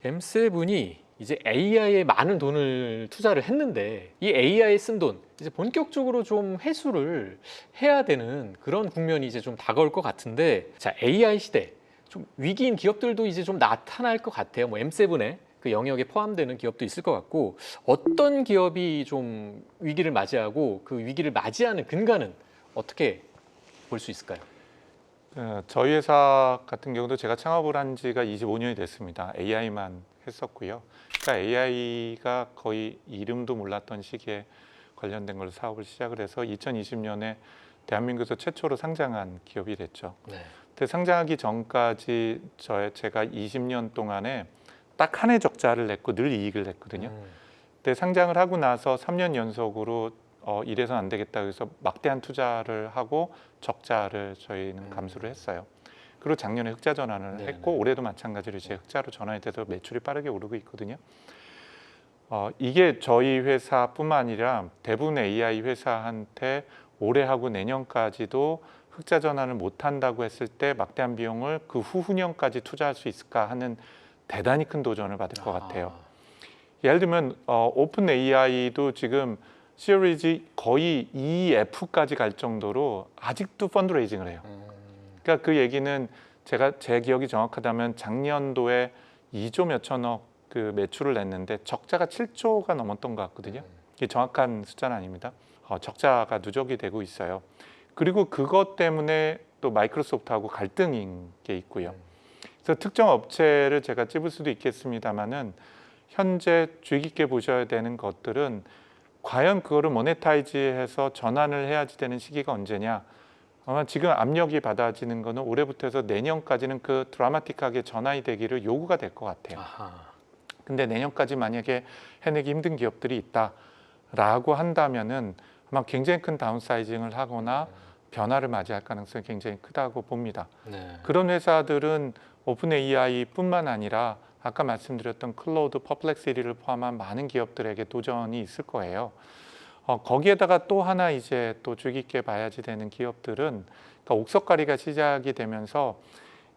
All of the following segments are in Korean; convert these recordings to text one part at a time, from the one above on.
M7이 이제 AI에 많은 돈을 투자를 했는데 이 AI에 쓴 돈 이제 본격적으로 좀 회수를 해야 되는 그런 국면이 이제 좀 다가올 것 같은데, 자, AI 시대 좀 위기인 기업들도 이제 좀 나타날 것 같아요. 뭐 M7에 그 영역에 포함되는 기업도 있을 것 같고, 어떤 기업이 좀 위기를 맞이하고 그 위기를 맞이하는 근간은 어떻게 볼 수 있을까요? 저희 회사 같은 경우도 제가 창업을 한 지가 25년이 됐습니다. AI만 했었고요. 그러니까 AI가 거의 이름도 몰랐던 시기에 관련된 걸 사업을 시작을 해서 2020년에 대한민국에서 최초로 상장한 기업이 됐죠. 네. 근데 상장하기 전까지 제가 20년 동안에 딱 한 해 적자를 냈고 늘 이익을 냈거든요. 근데 상장을 하고 나서 3년 연속으로 이래선 안 되겠다 그래서 막대한 투자를 하고 적자를 저희는 감수를 했어요. 그리고 작년에 흑자 전환을 네네. 했고 올해도 마찬가지로 이제 흑자로 전환이 돼서 매출이 빠르게 오르고 있거든요. 이게 저희 회사뿐만 아니라 대부분 AI 회사한테 올해하고 내년까지도 흑자 전환을 못 한다고 했을 때 막대한 비용을 그 후후년까지 투자할 수 있을까 하는 대단히 큰 도전을 받을 것 같아요. 예를 들면 오픈 AI도 지금 시리즈 거의 EF까지 갈 정도로 아직도 펀드레이징을 해요. 그러니까 그 얘기는 제 기억이 정확하다면 작년도에 2조 몇천억 그 매출을 냈는데 적자가 7조가 넘었던 것 같거든요. 이게 정확한 숫자는 아닙니다. 적자가 누적이 되고 있어요. 그리고 그것 때문에 또 마이크로소프트하고 갈등인 게 있고요. 그래서 특정 업체를 제가 찝을 수도 있겠습니다만은 현재 주의 깊게 보셔야 되는 것들은 과연 그거를 모네타이즈해서 전환을 해야지 되는 시기가 언제냐. 아마 지금 압력이 받아지는 거는 올해부터 해서 내년까지는 그 드라마틱하게 전환이 되기를 요구가 될 것 같아요. 근데 내년까지 만약에 해내기 힘든 기업들이 있다라고 한다면은 아마 굉장히 큰 다운사이징을 하거나 변화를 맞이할 가능성이 굉장히 크다고 봅니다. 네. 그런 회사들은 오픈 AI뿐만 아니라 아까 말씀드렸던 클로우드, 퍼플렉시티를 포함한 많은 기업들에게 도전이 있을 거예요. 거기에다가 또 하나 이제 또 주의 깊게 봐야지 되는 기업들은 그러니까 옥석가리가 시작이 되면서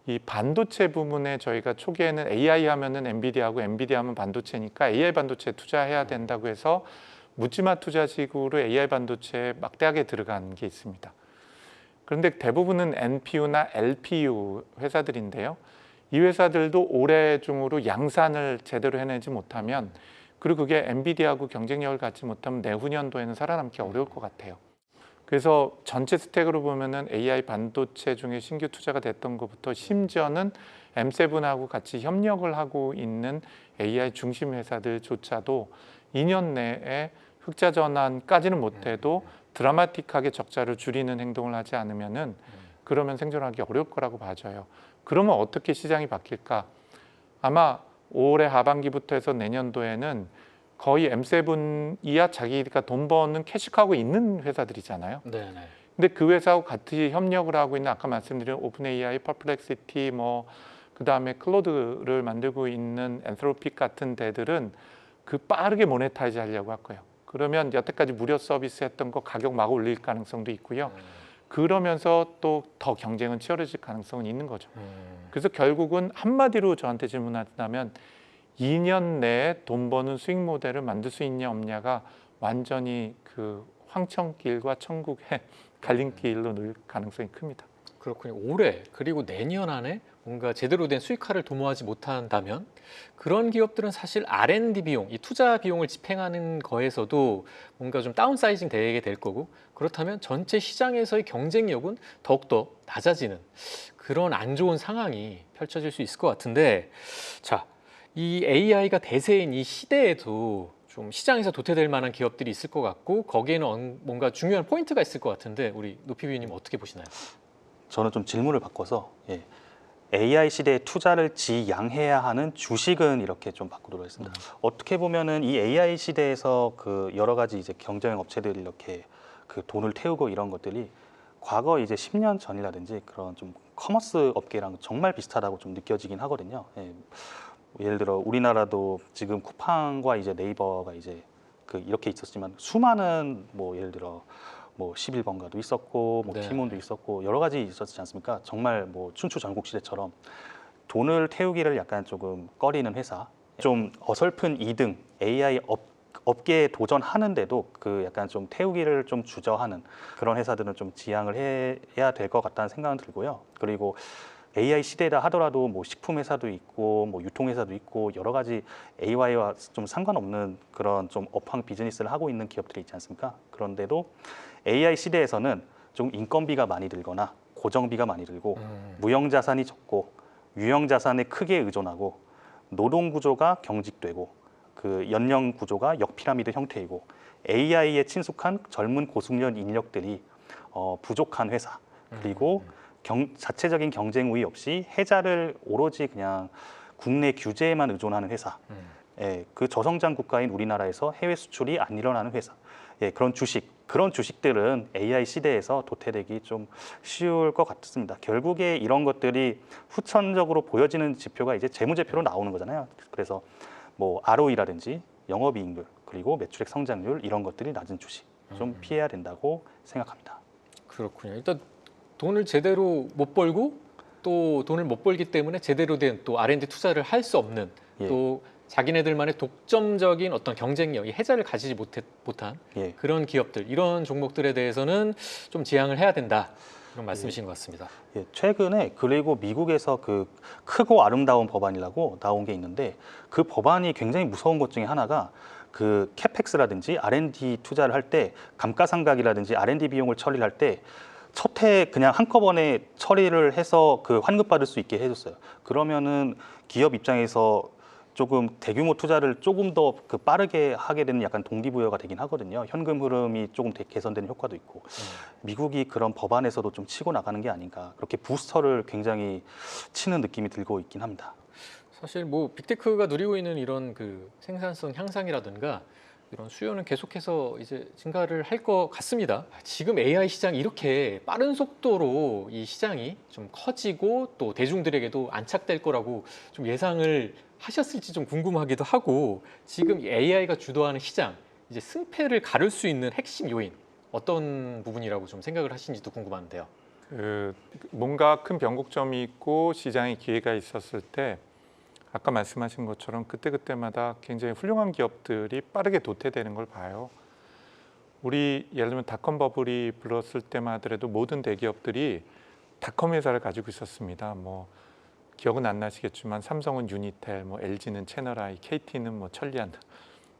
이 반도체 부분에 저희가 초기에는 AI 하면은 엔비디아하고 엔비디아 하면 반도체니까 AI 반도체에 투자해야 된다고 해서 묻지마 투자식으로 AI 반도체에 막대하게 들어간 게 있습니다. 그런데 대부분은 NPU나 LPU 회사들인데요. 이 회사들도 올해 중으로 양산을 제대로 해내지 못하면, 그리고 그게 엔비디아하고 경쟁력을 갖지 못하면 내후년도에는 살아남기 어려울 것 같아요. 그래서 전체 스택으로 보면은 AI 반도체 중에 신규 투자가 됐던 것부터 심지어는 M7하고 같이 협력을 하고 있는 AI 중심 회사들조차도 2년 내에 흑자 전환까지는 못해도 드라마틱하게 적자를 줄이는 행동을 하지 않으면은 그러면 생존하기 어려울 거라고 봐져요. 그러면 어떻게 시장이 바뀔까? 아마 올해 하반기부터 해서 내년도에는 거의 M7 이야 자기가 돈 버는 캐시카우가 있는 회사들이잖아요. 네네. 근데 그 회사하고 같이 협력을 하고 있는 아까 말씀드린 오픈 AI, 퍼플렉시티, 뭐 그다음에 클로드를 만들고 있는 엔트로픽 같은 데들은 그 빠르게 모네타이즈 하려고 할 거예요. 그러면 여태까지 무료 서비스 했던 거 가격 막 올릴 가능성도 있고요. 그러면서 또 더 경쟁은 치열해질 가능성은 있는 거죠. 그래서 결국은 한마디로 저한테 질문한다면 2년 내에 돈 버는 수익 모델을 만들 수 있냐 없냐가 완전히 그 황천길과 천국의 갈림길로 늘 가능성이 큽니다. 그렇군요. 올해 그리고 내년 안에 뭔가 제대로 된 수익화를 도모하지 못한다면 그런 기업들은 사실 R&D 비용, 이 투자 비용을 집행하는 거에서도 뭔가 좀 다운사이징 되게 될 거고, 그렇다면 전체 시장에서의 경쟁력은 더욱더 낮아지는 그런 안 좋은 상황이 펼쳐질 수 있을 것 같은데, 자, 이 AI가 대세인 이 시대에도 좀 시장에서 도태될 만한 기업들이 있을 것 같고, 거기에는 뭔가 중요한 포인트가 있을 것 같은데 우리 노피 비님 어떻게 보시나요? 저는 좀 질문을 바꿔서 AI 시대에 투자를 지양해야 하는 주식은 이렇게 좀 바꾸도록 했습니다. 어떻게 보면은 이 AI 시대에서 그 여러 가지 이제 경쟁 업체들이 이렇게 그 돈을 태우고 이런 것들이 과거 이제 10년 전이라든지 그런 좀 커머스 업계랑 정말 비슷하다고 좀 느껴지긴 하거든요. 예를 들어 우리나라도 지금 쿠팡과 이제 네이버가 이제 그 이렇게 있었지만 수많은 뭐 예를 들어 뭐 11번가도 있었고 뭐 네. 티몬도 있었고 여러 가지 있었지 않습니까? 정말 뭐 춘추 전국시대처럼 돈을 태우기를 약간 조금 꺼리는 회사, 좀 어설픈 2등 AI 업계에 도전하는데도 그 약간 좀 태우기를 좀 주저하는 그런 회사들은 좀 지양을 해야 될 것 같다는 생각은 들고요. 그리고 AI 시대다 하더라도 뭐 식품 회사도 있고 뭐 유통 회사도 있고 여러 가지 AI와 좀 상관없는 그런 좀 업황 비즈니스를 하고 있는 기업들이 있지 않습니까? 그런데도 AI 시대에서는 좀 인건비가 많이 들거나 고정비가 많이 들고 무형 자산이 적고 유형 자산에 크게 의존하고 노동 구조가 경직되고 그 연령 구조가 역피라미드 형태이고 AI에 친숙한 젊은 고숙련 인력들이 부족한 회사 그리고 자체적인 경쟁 우위 없이 해자를 오로지 그냥 국내 규제에만 의존하는 회사, 예, 그 저성장 국가인 우리나라에서 해외 수출이 안 일어나는 회사, 예, 그런 주식들은 AI 시대에서 도태되기 좀 쉬울 것 같습니다. 결국에 이런 것들이 후천적으로 보여지는 지표가 이제 재무제표로 나오는 거잖아요. 그래서 뭐 ROE라든지 영업이익률 그리고 매출액 성장률 이런 것들이 낮은 주식 좀 피해야 된다고 생각합니다. 그렇군요. 일단 돈을 제대로 못 벌고 또 돈을 못 벌기 때문에 제대로 된 또 R&D 투자를 할 수 없는 예. 또 자기네들만의 독점적인 어떤 경쟁력, 이 해자를 가지지 못한 예. 그런 기업들, 이런 종목들에 대해서는 좀 지양을 해야 된다. 이런 말씀이신 것 같습니다. 예, 최근에 그리고 미국에서 그 크고 아름다운 법안이라고 나온 게 있는데 그 법안이 굉장히 무서운 것 중에 하나가 그 캐펙스라든지 R&D 투자를 할 때 감가상각이라든지 R&D 비용을 처리할 때 첫 해 그냥 한꺼번에 처리를 해서 그 환급받을 수 있게 해줬어요. 그러면은 기업 입장에서 조금 대규모 투자를 조금 더 그 빠르게 하게 되는 약간 동기부여가 되긴 하거든요. 현금 흐름이 조금 개선되는 효과도 있고 미국이 그런 법안에서도 좀 치고 나가는 게 아닌가 그렇게 부스터를 굉장히 치는 느낌이 들고 있긴 합니다. 사실 뭐 빅테크가 누리고 있는 이런 그 생산성 향상이라든가 이런 수요는 계속해서 이제 증가를 할 것 같습니다. 지금 AI 시장이 이렇게 빠른 속도로 이 시장이 좀 커지고 또 대중들에게도 안착될 거라고 좀 예상을 하셨을지 좀 궁금하기도 하고 지금 AI가 주도하는 시장 이제 승패를 가를 수 있는 핵심 요인 어떤 부분이라고 좀 생각을 하시는지도 궁금한데요. 그 뭔가 큰 변곡점이 있고 시장에 기회가 있었을 때 아까 말씀하신 것처럼 그때그때마다 굉장히 훌륭한 기업들이 빠르게 도태되는 걸 봐요. 우리 예를 들면 닷컴 버블이 불었을 때만 하더라도 모든 대기업들이 닷컴 회사를 가지고 있었습니다. 뭐 기억은 안 나시겠지만 삼성은 유니텔, 뭐 LG는 채널I, KT는 뭐 천리안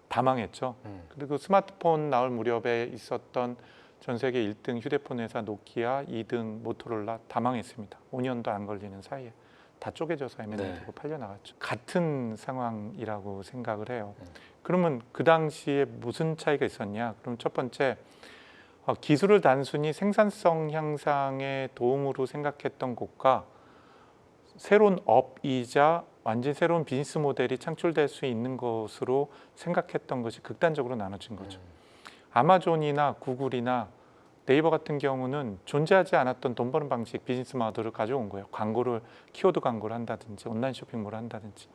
다 망했죠. 그리고 스마트폰 나올 무렵에 있었던 전 세계 1등 휴대폰 회사 노키아, 2등 모토로라 다 망했습니다. 5년도 안 걸리는 사이에 다 쪼개져서 M&A 되고 팔려나갔죠. 같은 상황이라고 생각을 해요. 그러면 그 당시에 무슨 차이가 있었냐? 그럼 첫 번째 기술을 단순히 생산성 향상에 도움으로 생각했던 곳과 새로운 업이자 완전 새로운 비즈니스 모델이 창출될 수 있는 것으로 생각했던 것이 극단적으로 나눠진 거죠. 아마존이나 구글이나 네이버 같은 경우는 존재하지 않았던 돈 버는 방식, 비즈니스 모델을 가져온 거예요. 광고를 키워드 광고를 한다든지 온라인 쇼핑몰을 한다든지.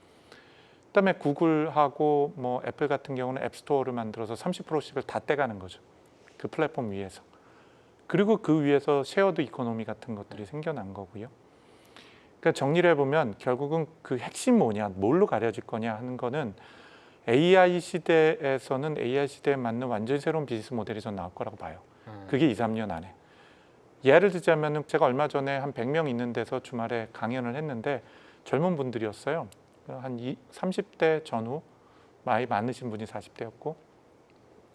그다음에 구글하고 뭐 애플 같은 경우는 앱스토어를 만들어서 30%씩을 다 떼가는 거죠. 그 플랫폼 위에서. 그리고 그 위에서 쉐어드 이코노미 같은 것들이 생겨난 거고요. 그러니까 정리를 해보면 결국은 그 핵심 뭐냐, 뭘로 가려질 거냐 하는 거는 AI 시대에서는 AI 시대에 맞는 완전히 새로운 비즈니스 모델이 전 나올 거라고 봐요. 그게 2, 3년 안에. 예를 들자면 제가 얼마 전에 한 100명 있는 데서 주말에 강연을 했는데 젊은 분들이었어요. 한 30대 전후, 나이 많으신 분이 40대였고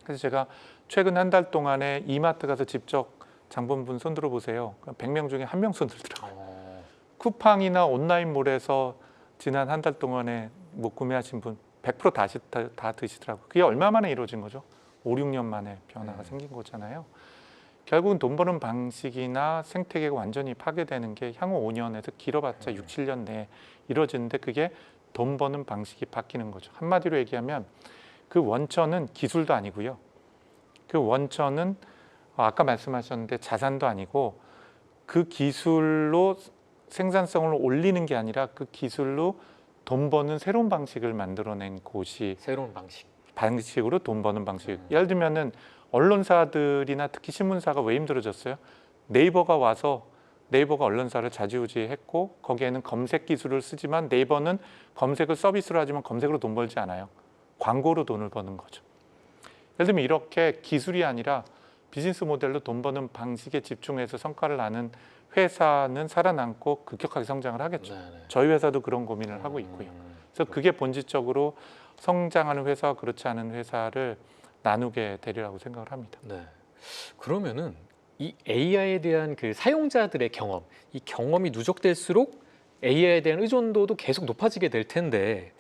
그래서 제가 최근 한 달 동안에 이마트 가서 직접 장 본 분 손 들어보세요. 100명 중에 1명 손 들더라고요. 쿠팡이나 온라인몰에서 지난 한 달 동안에 뭐 구매하신 분 100% 다 드시더라고요. 그게 얼마 만에 이루어진 거죠? 5, 6년 만에 변화가 생긴 거잖아요. 결국은 돈 버는 방식이나 생태계가 완전히 파괴되는 게 향후 5년에서 길어봤자 6, 7년 내에 이루어지는데 그게 돈 버는 방식이 바뀌는 거죠. 한마디로 얘기하면 그 원천은 기술도 아니고요. 그 원천은 아까 말씀하셨는데 자산도 아니고 그 기술로 생산성을 올리는 게 아니라 그 기술로 돈 버는 새로운 방식을 만들어낸 곳이 새로운 방식으로 돈 버는 방식. 예를 들면은 언론사들이나 특히 신문사가 왜 힘들어졌어요? 네이버가 와서 네이버가 언론사를 좌지우지했고 거기에는 검색 기술을 쓰지만 네이버는 검색을 서비스로 하지만 검색으로 돈 벌지 않아요. 광고로 돈을 버는 거죠. 예를 들면 이렇게 기술이 아니라 비즈니스 모델로 돈 버는 방식에 집중해서 성과를 나는 회사는 살아남고 급격하게 성장을 하겠죠. 네네. 저희 회사도 그런 고민을 하고 있고요. 그래서 그게 본질적으로 성장하는 회사와 그렇지 않은 회사를 나누게 되리라고 생각을 합니다. 네. 그러면은 이 AI에 대한 그 사용자들의 경험, 이 경험이 누적될수록 AI에 대한 의존도도 계속 높아지게 될 텐데,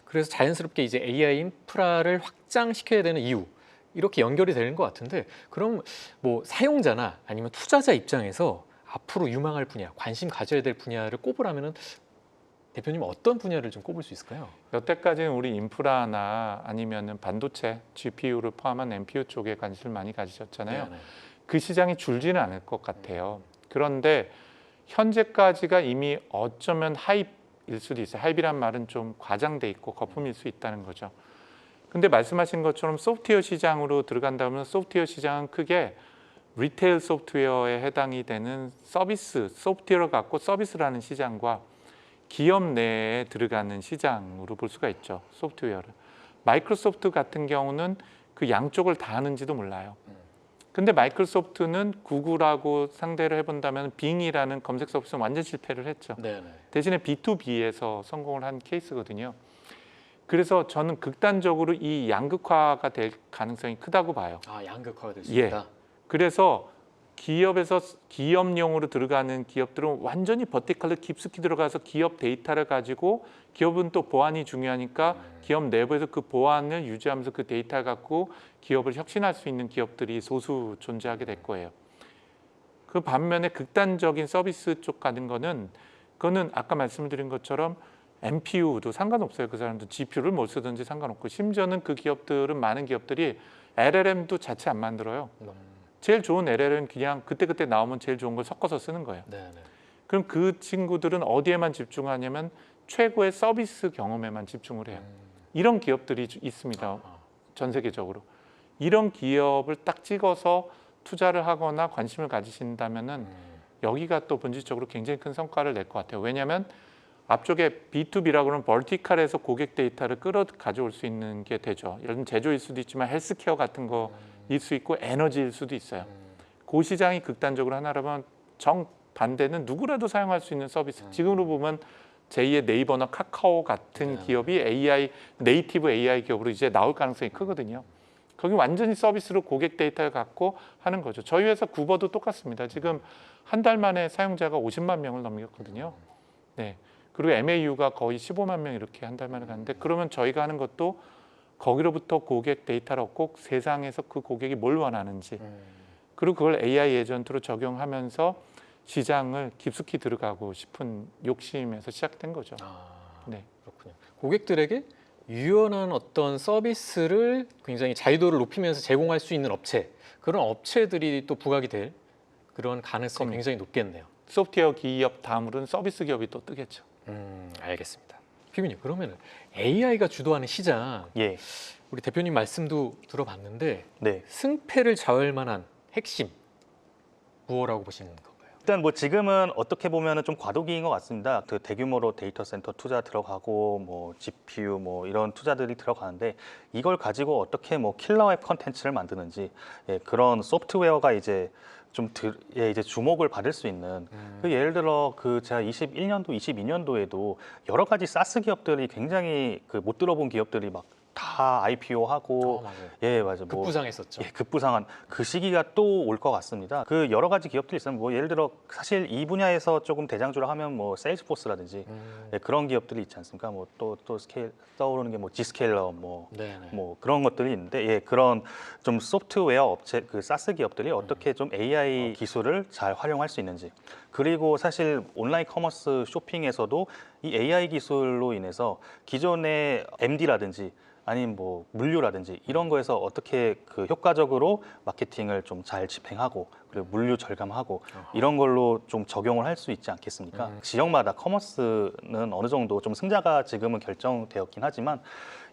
그래서 자연스럽게 이제 AI 인프라를 확장시켜야 되는 이유, 이렇게 연결이 되는 것 같은데, 그럼 뭐 사용자나 아니면 투자자 입장에서 앞으로 유망할 분야, 관심 가져야 될 분야를 꼽으라면은 대표님 어떤 분야를 좀 꼽을 수 있을까요? 여태까지는 우리 인프라나 아니면은 반도체, GPU를 포함한 NPU 쪽에 관심을 많이 가지셨잖아요. 네네. 그 시장이 줄지는 않을 것 같아요. 그런데 현재까지가 이미 어쩌면 하이프일 수도 있어요. 하이프란 말은 좀 과장돼 있고 거품일 수 있다는 거죠. 근데 말씀하신 것처럼 소프트웨어 시장으로 들어간다면 소프트웨어 시장은 크게 리테일 소프트웨어에 해당이 되는 서비스, 소프트웨어를 갖고 서비스라는 시장과 기업 내에 들어가는 시장으로 볼 수가 있죠. 소프트웨어를. 마이크로소프트 같은 경우는 그 양쪽을 다 하는지도 몰라요. 근데 마이크로소프트는 구글하고 상대를 해본다면 빙이라는 검색 서비스는 완전 실패를 했죠. 네네. 대신에 B2B에서 성공을 한 케이스거든요. 그래서 저는 극단적으로 이 양극화가 될 가능성이 크다고 봐요. 아, 양극화가 될 수 예. 있다. 그래서 기업에서 기업용으로 들어가는 기업들은 완전히 버티컬로 깊숙이 들어가서 기업 데이터를 가지고 기업은 또 보안이 중요하니까 기업 내부에서 그 보안을 유지하면서 그 데이터를 갖고 기업을 혁신할 수 있는 기업들이 소수 존재하게 될 거예요. 그 반면에 극단적인 서비스 쪽 가는 거는 그거는 아까 말씀드린 것처럼 NPU도 상관없어요. 그 사람도 GPU를 뭘 쓰든지 상관없고 심지어는 그 기업들은 많은 기업들이 LLM도 자체 안 만들어요. 제일 좋은 LLM은 그냥 그때그때 나오면 제일 좋은 걸 섞어서 쓰는 거예요. 네네. 그럼 그 친구들은 어디에만 집중하냐면 최고의 서비스 경험에만 집중을 해요. 이런 기업들이 있습니다. 전 세계적으로. 이런 기업을 딱 찍어서 투자를 하거나 관심을 가지신다면은 여기가 또 본질적으로 굉장히 큰 성과를 낼 것 같아요. 왜냐하면 앞쪽에 B2B라고 그러면 벌티컬에서 고객 데이터를 끌어 가져올 수 있는 게 되죠. 예를 들면 제조일 수도 있지만 헬스케어 같은 거일 수 있고 에너지일 수도 있어요. 그 시장이 극단적으로 하나라면 정반대는 누구라도 사용할 수 있는 서비스. 지금으로 보면 제2의 네이버나 카카오 같은 기업이 AI 네이티브 AI 기업으로 이제 나올 가능성이 크거든요. 거기 완전히 서비스로 고객 데이터를 갖고 하는 거죠. 저희 회사 구버도 똑같습니다. 지금 한 달 만에 사용자가 50만 명을 넘겼거든요. 네. 그리고 MAU가 거의 15만 명 이렇게 한 달 만에 갔는데 그러면 저희가 하는 것도 거기로부터 고객 데이터를 얻고 세상에서 그 고객이 뭘 원하는지 그리고 그걸 AI 에이전트로 적용하면서 시장을 깊숙이 들어가고 싶은 욕심에서 시작된 거죠. 아, 네. 그렇군요. 고객들에게 유연한 어떤 서비스를 굉장히 자유도를 높이면서 제공할 수 있는 업체, 그런 업체들이 또 부각이 될 그런 가능성이 굉장히 높겠네요. 소프트웨어 기업 다음으로는 서비스 기업이 또 뜨겠죠. 알겠습니다. 피비님, 그러면 AI가 주도하는 시장, 예. 우리 대표님 말씀도 들어봤는데 네. 승패를 좌우할 만한 핵심 무엇라고 보시는 건가요? 일단 뭐 지금은 어떻게 보면은 좀 과도기인 것 같습니다. 그 대규모로 데이터 센터 투자 들어가고 뭐 GPU 뭐 이런 투자들이 들어가는데 이걸 가지고 어떻게 뭐 킬러 앱 컨텐츠를 만드는지 그런 소프트웨어가 이제 좀 이제 주목을 받을 수 있는 그 예를 들어 그 제가 21년도, 22년도에도 여러 가지 사스 기업들이 굉장히 그 못 들어본 기업들이 막 다 IPO 하고 맞아요. 예 맞아 뭐 급부상했었죠. 예, 급부상한 그 시기가 또 올 것 같습니다. 그 여러 가지 기업들이 있어요. 뭐 예를 들어 사실 이 분야에서 조금 대장주를 하면 뭐 세일즈포스라든지 예, 그런 기업들이 있지 않습니까? 뭐 또 스케일 떠오르는 게 뭐 지스케일러 네네. 뭐 그런 것들이 있는데 예, 그런 좀 소프트웨어 업체 그 사스 기업들이 어떻게 좀 AI 기술을 잘 활용할 수 있는지 그리고 사실 온라인 커머스 쇼핑에서도 이 AI 기술로 인해서 기존의 MD라든지 아니면 뭐 물류라든지 이런 거에서 어떻게 그 효과적으로 마케팅을 좀 잘 집행하고 그리고 물류 절감하고 이런 걸로 좀 적용을 할 수 있지 않겠습니까? 지역마다 커머스는 어느 정도 좀 승자가 지금은 결정되었긴 하지만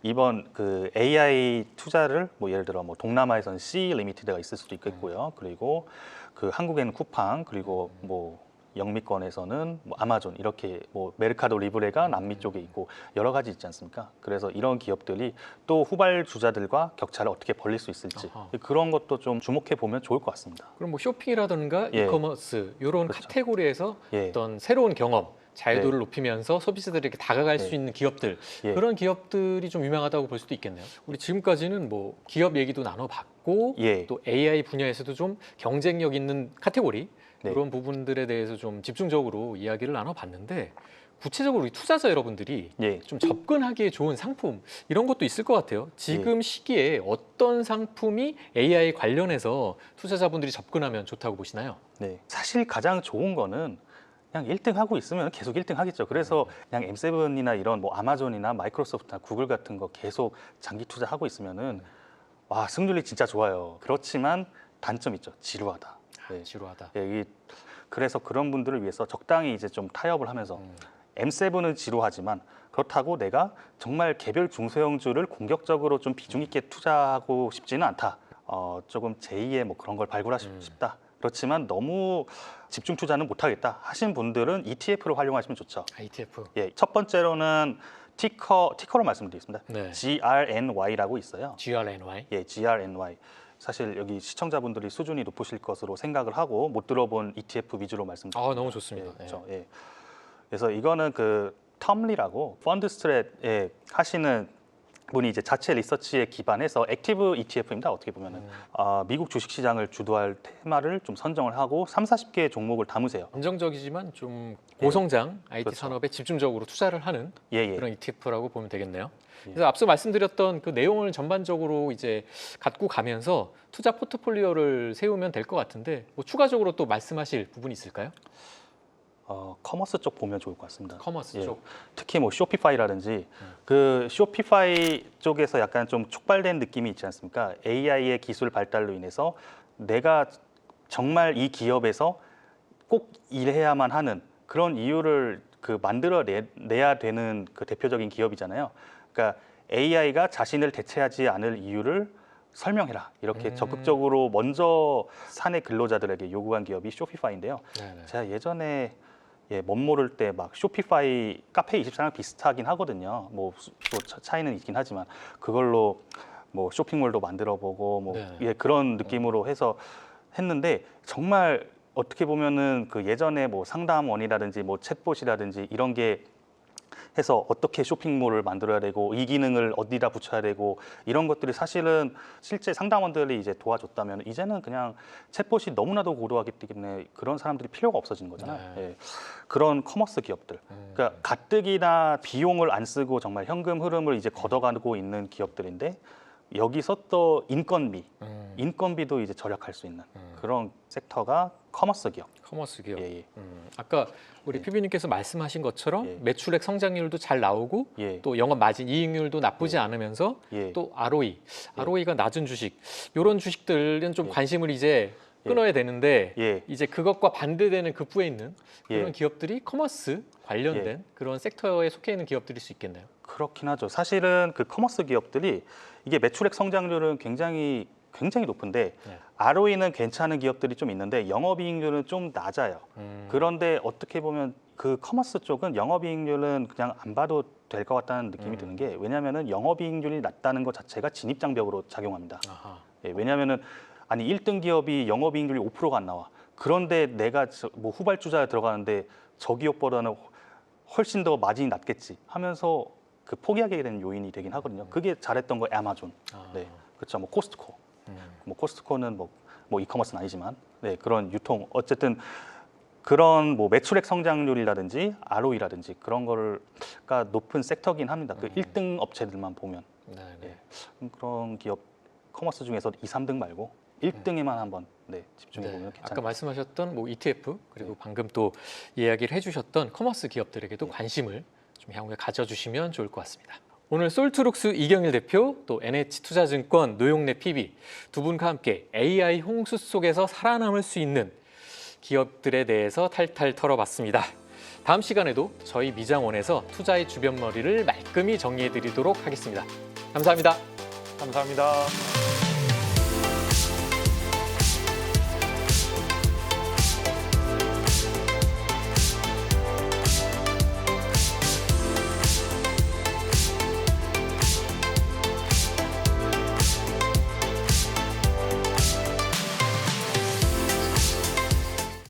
이번 그 AI 투자를 뭐 예를 들어 뭐 동남아에서는 C 리미티드가 있을 수도 있겠고요. 그리고 그 한국에는 쿠팡 그리고 뭐 영미권에서는 뭐 아마존 이렇게 뭐 메르카도 리브레가 남미 쪽에 있고 여러 가지 있지 않습니까? 그래서 이런 기업들이 또 후발주자들과 격차를 어떻게 벌릴 수 있을지 아하. 그런 것도 좀 주목해 보면 좋을 것 같습니다. 그럼 뭐 쇼핑이라든가 예. 이커머스 이런 그렇죠. 카테고리에서 예. 어떤 새로운 경험, 자유도를 높이면서 소비자들에게 다가갈 수 있는 기업들 예. 그런 기업들이 좀 유명하다고 볼 수도 있겠네요. 우리 지금까지는 뭐 기업 얘기도 나눠봤고 예. 또 AI 분야에서도 좀 경쟁력 있는 카테고리 네. 이런 부분들에 대해서 좀 집중적으로 이야기를 나눠봤는데 구체적으로 우리 투자자 여러분들이 예. 좀 접근하기에 좋은 상품 이런 것도 있을 것 같아요. 지금 시기에 어떤 상품이 AI 관련해서 투자자분들이 접근하면 좋다고 보시나요? 네. 사실 가장 좋은 거는 그냥 1등 하고 있으면 계속 1등 하겠죠. 그래서 그냥 M7이나 이런 뭐 아마존이나 마이크로소프트나 구글 같은 거 계속 장기 투자하고 있으면은 와, 승률이 진짜 좋아요. 그렇지만 단점 있죠. 지루하다. 네. 지루하다. 예, 그래서 그런 분들을 위해서 적당히 이제 좀 타협을 하면서 M7은 지루하지만 그렇다고 내가 정말 개별 중소형주를 공격적으로 좀 비중 있게 투자하고 싶지는 않다. 조금 제2의 뭐 그런 걸 발굴하고 싶다. 그렇지만 너무 집중 투자는 못하겠다 하신 분들은 ETF를 활용하시면 좋죠. ETF. 예, 첫 번째로는 티커로 말씀드리겠습니다. 네. GRNY라고 있어요. GRNY. 예, GRNY. 사실 여기 시청자분들이 수준이 높으실 것으로 생각을 하고 못 들어본 ETF 위주로 말씀드립니다. 너무 좋습니다. 예, 그렇죠. 예. 그래서 이거는 그 텀리라고 펀드 스트랩에 하시는 분이 이제 자체 리서치에 기반해서 액티브 ETF입니다. 어떻게 보면은 미국 주식시장을 주도할 테마를 좀 선정을 하고 30-40개의 종목을 담으세요. 안정적이지만 좀 고성장 IT 그렇죠. 산업에 집중적으로 투자를 하는 예, 예. 그런 ETF라고 보면 되겠네요. 그래서 앞서 말씀드렸던 그 내용을 전반적으로 이제 갖고 가면서 투자 포트폴리오를 세우면 될 것 같은데 뭐 추가적으로 또 말씀하실 부분이 있을까요? 커머스 쪽 보면 좋을 것 같습니다. 커머스 예. 쪽. 특히 뭐 쇼피파이라든지 그 쇼피파이 쪽에서 약간 좀 촉발된 느낌이 있지 않습니까? AI의 기술 발달로 인해서 내가 정말 이 기업에서 꼭 일해야만 하는 그런 이유를 그 만들어내야 되는 그 대표적인 기업이잖아요. 그러니까 AI가 자신을 대체하지 않을 이유를 설명해라. 이렇게 적극적으로 먼저 사내 근로자들에게 요구한 기업이 쇼피파이인데요. 네네. 제가 예전에 멋 모를 때 막 쇼피파이 카페24랑 비슷하긴 하거든요. 뭐 또 차이는 있긴 하지만 그걸로 뭐 쇼핑몰도 만들어보고 뭐 네. 그런 느낌으로 해서 했는데 정말 어떻게 보면은 그 예전에 뭐 상담원이라든지 뭐 챗봇이라든지 이런 게 해서 어떻게 쇼핑몰을 만들어야 되고 이 기능을 어디다 붙여야 되고 이런 것들이 사실은 실제 상담원들이 이제 도와줬다면 이제는 그냥 챗봇이 너무나도 고도하기 때문에 그런 사람들이 필요가 없어진 거잖아요. 네. 예. 그런 커머스 기업들, 그러니까 가뜩이나 비용을 안 쓰고 정말 현금 흐름을 이제 걷어가고 있는 기업들인데 여기서 또 인건비도 이제 절약할 수 있는 그런 섹터가 커머스 기업. 커머스 기업. 예, 예. 아까 우리 PB님께서 말씀하신 것처럼 예. 매출액 성장률도 잘 나오고 예. 또 영업 마진 이익률도 나쁘지 않으면서 예. 또 ROE가 낮은 주식 이런 주식들은 좀 관심을 이제 끊어야 되는데 예. 이제 그것과 반대되는 급부에 있는 그런 예. 기업들이 커머스 관련된 그런 섹터에 속해 있는 기업들일 수 있겠네요. 그렇긴 하죠. 사실은 그 커머스 기업들이 이게 매출액 성장률은 굉장히 높은데 네. ROE는 괜찮은 기업들이 좀 있는데 영업이익률은 좀 낮아요. 그런데 어떻게 보면 그 커머스 쪽은 영업이익률은 그냥 안 봐도 될 것 같다는 느낌이 드는 게 왜냐하면은 영업이익률이 낮다는 것 자체가 진입장벽으로 작용합니다. 아하. 예, 왜냐하면은 아니 1등 기업이 영업이익률이 5%가 안 나와. 그런데 내가 뭐 후발주자에 들어가는데 저 기업보다는 훨씬 더 마진이 낮겠지 하면서 그 포기하게 되는 요인이 되긴 하거든요. 그게 잘했던 거 아마존, 네, 그렇죠. 뭐 코스트코, 뭐 코스트코는 뭐 이커머스는 아니지만, 네, 그런 유통 어쨌든 그런 뭐 매출액 성장률이라든지 ROE라든지 그런 거가 높은 섹터긴 합니다. 그 1등 업체들만 보면 네. 그런 기업 커머스 중에서 2, 3등 말고 1등에만 한번 집중해 보면 괜찮아요. 아까 말씀하셨던 뭐 ETF 그리고 방금 또 이야기를 해주셨던 커머스 기업들에게도 관심을 좀 향후에 가져주시면 좋을 것 같습니다. 오늘 솔트룩스 이경일 대표 또 NH투자증권 노용래 PB 두 분과 함께 AI 홍수 속에서 살아남을 수 있는 기업들에 대해서 탈탈 털어봤습니다. 다음 시간에도 저희 미장원에서 투자의 주변머리를 말끔히 정리해드리도록 하겠습니다. 감사합니다. 감사합니다.